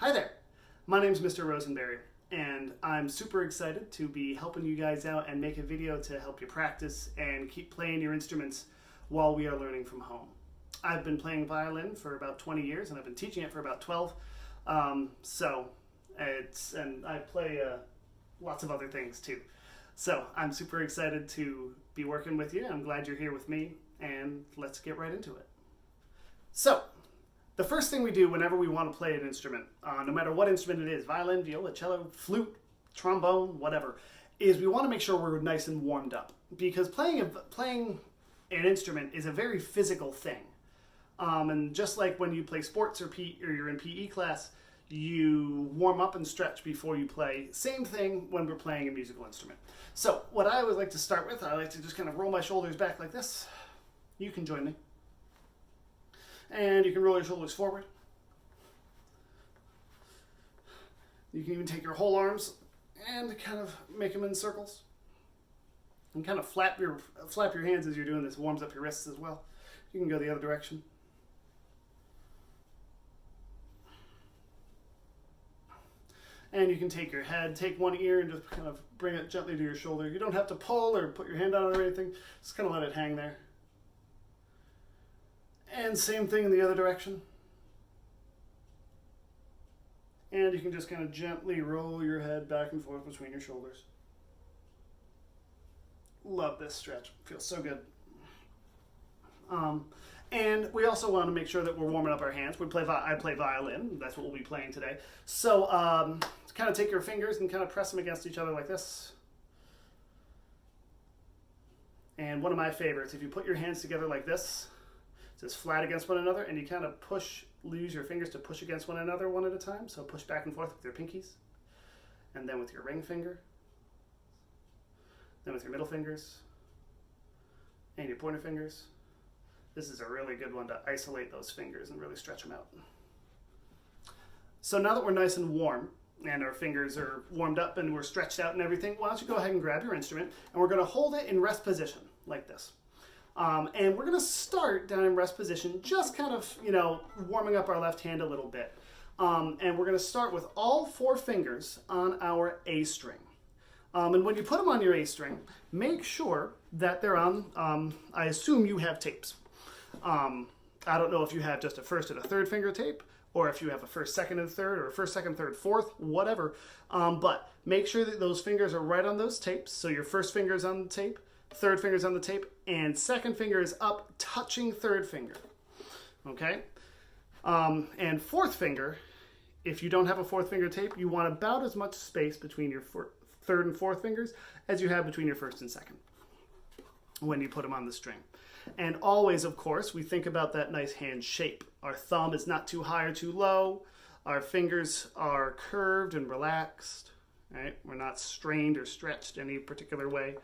Hi there, my name's Mr. Rosenberry, and I'm super excited to be helping you guys out and make a video to help you practice and keep playing your instruments while we are learning from home. I've been playing violin for about 20 years and I've been teaching it for about 12. And I play lots of other things too. So I'm super excited to be working with you. I'm glad you're here with me, and let's get right into it. So, the first thing we do whenever we want to play an instrument, no matter what instrument it is, violin, viola, cello, flute, trombone, whatever, is we want to make sure we're nice and warmed up. Because playing an instrument is a very physical thing. And just like when you play sports or you're in PE class, you warm up and stretch before you play. Same thing when we're playing a musical instrument. So what I always like to start with, I like to just kind of roll my shoulders back like this. You can join me. And you can roll your shoulders forward. You can even take your whole arms and kind of make them in circles. And kind of flap your hands as you're doing this. Warms up your wrists as well. You can go the other direction. And you can take your head, take one ear and just kind of bring it gently to your shoulder. You don't have to pull or put your hand on it or anything. Just kind of let it hang there. And same thing in the other direction. And you can just kind of gently roll your head back and forth between your shoulders. Love this stretch. Feels so good. And we also want to make sure that we're warming up our hands. I play violin. That's what we'll be playing today. So kind of take your fingers and kind of press them against each other like this. And one of my favorites, if you put your hands together like this, just flat against one another, and you kind of use your fingers to push against one another one at a time. So push back and forth with your pinkies, and then with your ring finger, then with your middle fingers, and your pointer fingers. This is a really good one to isolate those fingers and really stretch them out. So now that we're nice and warm, and our fingers are warmed up and we're stretched out and everything, why don't you go ahead and grab your instrument, and we're going to hold it in rest position like this. And we're going to start down in rest position, just kind of, warming up our left hand a little bit. And we're going to start with all 4 fingers on our A string. And when you put them on your A string, make sure that they're on, I assume you have tapes. I don't know if you have just a first and a third finger tape, or if you have a first, second, and third, or a first, second, third, fourth, whatever. But make sure that those fingers are right on those tapes. So your first finger is on the tape, third finger is on the tape, and second finger is up, touching third finger. Okay? And fourth finger, if you don't have a fourth finger tape, you want about as much space between your third and fourth fingers as you have between your first and second when you put them on the string. And always, of course, we think about that nice hand shape. Our thumb is not too high or too low. Our fingers are curved and relaxed. Right? We're not strained or stretched any particular way.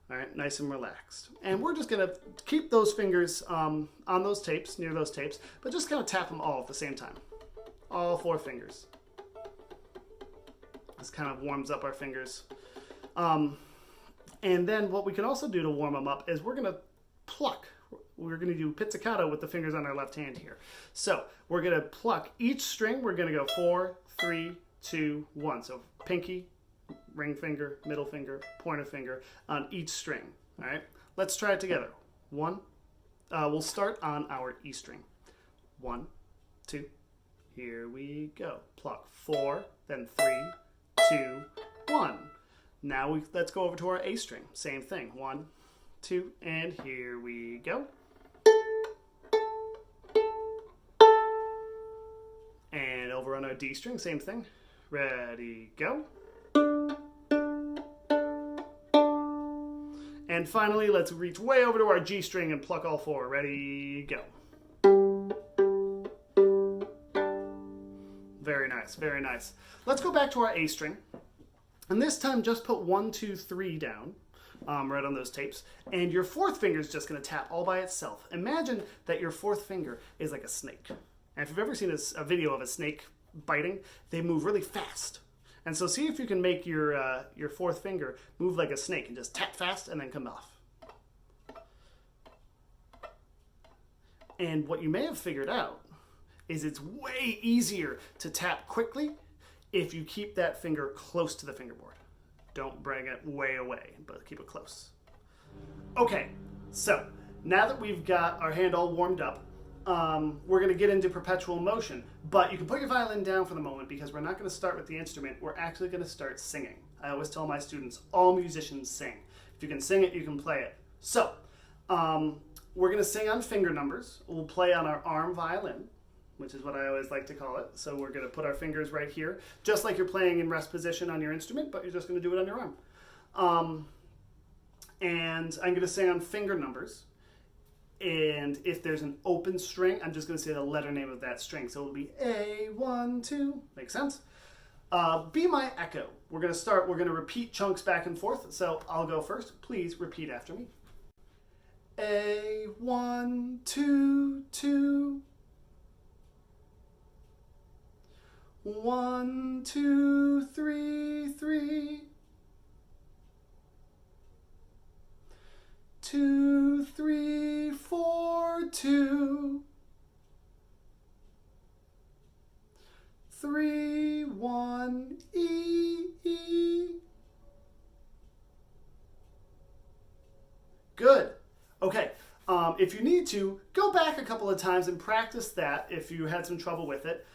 All right, nice and relaxed. And we're just going to keep those fingers on those tapes, near those tapes, but just kind of tap them all at the same time. All 4 fingers. This kind of warms up our fingers. And then what we can also do to warm them up is we're going to pluck. We're going to do pizzicato with the fingers on our left hand here. So we're going to pluck each string. We're going to go 4, 3, 2, 1. So pinky, ring finger, middle finger, pointer finger on each string. All right, let's try it together. 1. We'll start on our E string. 1, 2. Here we go. Pluck 4, then 3, 2, 1. Now let's go over to our A string. Same thing. 1, 2, and here we go. And over on our D string, same thing. Ready, go. And finally, let's reach way over to our G string and pluck all 4. Ready, go. Very nice, very nice. Let's go back to our A string. And this time, just put 1, 2, 3 down. Right on those tapes. And your 4th finger is just going to tap all by itself. Imagine that your 4th finger is like a snake. And if you've ever seen a video of a snake biting, they move really fast. And so see if you can make your 4th finger move like a snake and just tap fast and then come off. And what you may have figured out is it's way easier to tap quickly if you keep that finger close to the fingerboard. Don't bring it way away, but keep it close. Okay, so now that we've got our hand all warmed up, we're going to get into perpetual motion. But you can put your violin down for the moment because we're not going to start with the instrument. We're actually going to start singing. I always tell my students, all musicians sing. If you can sing it, you can play it. So, we're going to sing on finger numbers. We'll play on our arm violin, which is what I always like to call it. So we're going to put our fingers right here, just like you're playing in rest position on your instrument, but you're just going to do it on your arm. And I'm going to sing on finger numbers. And if there's an open string, I'm just going to say the letter name of that string. So it'll be A, 1, 2. Makes sense? Be my echo. We're going to repeat chunks back and forth. So I'll go first. Please repeat after me. A, 1, 2, 2. 1, 2, 3, 3. 2, 3, 4, 2. 3, 1, E, E. Good. Okay. If you need to, go back a couple of times and practice that if you had some trouble with it.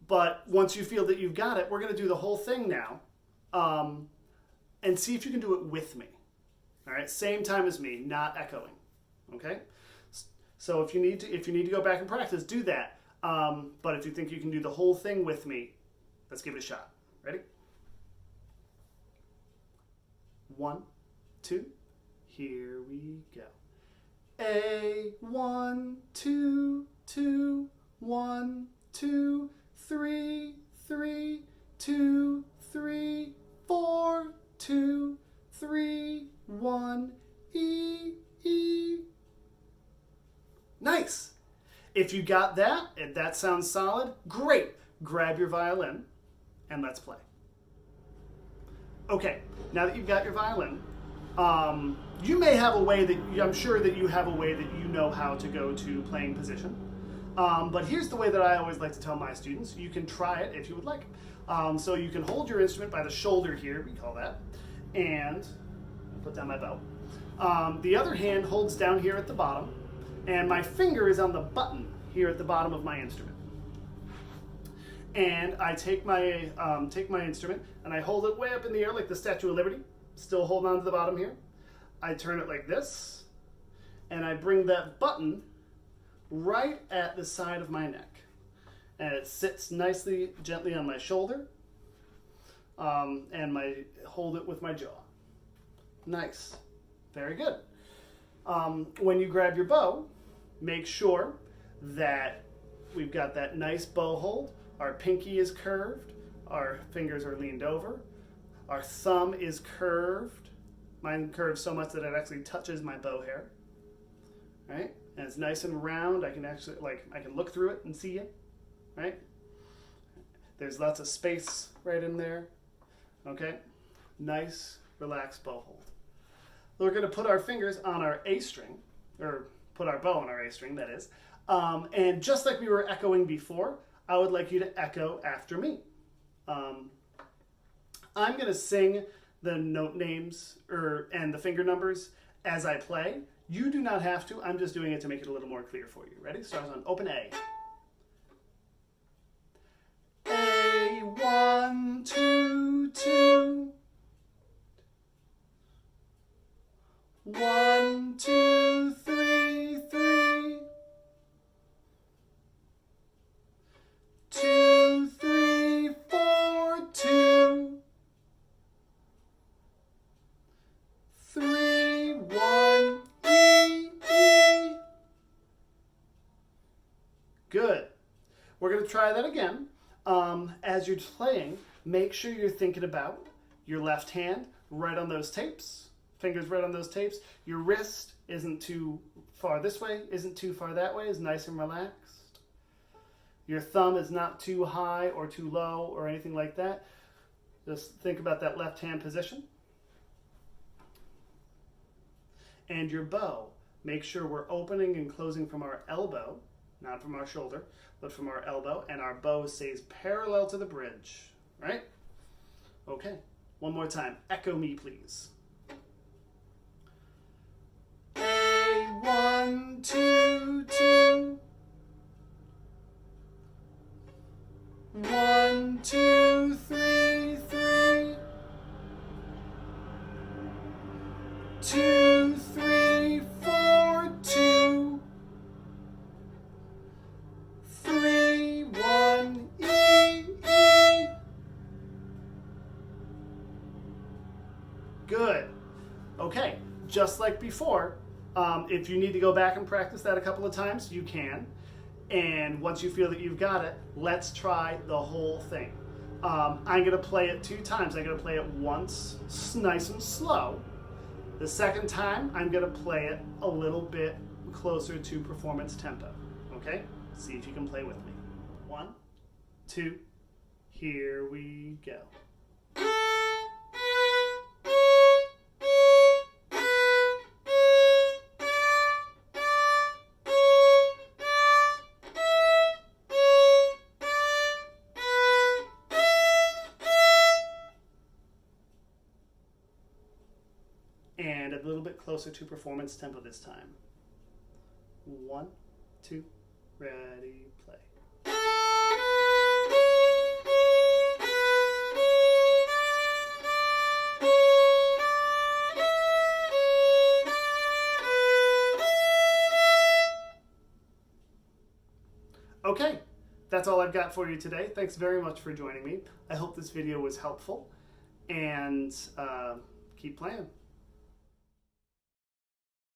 But once you feel that you've got it, we're going to do the whole thing now and see if you can do it with me. All right, same time as me, not echoing. Okay, so if you need to go back and practice, do that. But if you think you can do the whole thing with me, let's give it a shot. Ready? 1, 2. Here we go. A, 1, 2, 2. 1, 2, 3, 3. 2, 3, 4. 2, 3. 1, E, E. Nice. If you got that, if that sounds solid, great. Grab your violin and let's play. Okay, now that you've got your violin, you may have a way that, I'm sure that you have a way that you know how to go to playing position. But here's the way that I always like to tell my students. You can try it if you would like. So you can hold your instrument by the shoulder here, we call that, and put down my bow. The other hand holds down here at the bottom, and my finger is on the button here at the bottom of my instrument. And I take my instrument and I hold it way up in the air like the Statue of Liberty, still holding on to the bottom here. I turn it like this, and I bring that button right at the side of my neck. And it sits nicely, gently on my shoulder, and hold it with my jaw. Nice. Very good. When you grab your bow, make sure that we've got that nice bow hold. Our pinky is curved. Our fingers are leaned over. Our thumb is curved. Mine curves so much that it actually touches my bow hair. Right? And it's nice and round. I can actually, I can look through it and see it. Right? There's lots of space right in there. Okay? Nice, relaxed bow hold. We're going to put our fingers on our A string, or put our bow on our A string, that is. And just like we were echoing before, I would like you to echo after me. I'm going to sing the note names and the finger numbers as I play. You do not have to. I'm just doing it to make it a little more clear for you. Ready? Starts on open A. A, 1, 2, 2. 1, 2, 3, 3. 2, 3, 4, 2. 3, 1, E, E. Good. We're going to try that again. As you're playing, make sure you're thinking about your left hand right on those tapes. Fingers right on those tapes. Your wrist isn't too far this way, isn't too far that way, is nice and relaxed. Your thumb is not too high or too low or anything like that. Just think about that left hand position. And your bow, make sure we're opening and closing from our elbow not from our shoulder, but from our elbow, and our bow stays parallel to the bridge, right? Okay, one more time. Echo me, please. A, 1, 2, 2. 1, 2, 3, 3. 2, 3, 4, 2. 3, 1, E, E. Good. Okay, just like before, if you need to go back and practice that a couple of times, you can. And once you feel that you've got it, let's try the whole thing. I'm going to play it 2 times. I'm going to play it once nice and slow. The second time, I'm going to play it a little bit closer to performance tempo. Okay? See if you can play with me. 1, 2, here we go. And a little bit closer to performance tempo this time. 1, 2, ready, play. Okay, that's all I've got for you today. Thanks very much for joining me. I hope this video was helpful, and keep playing.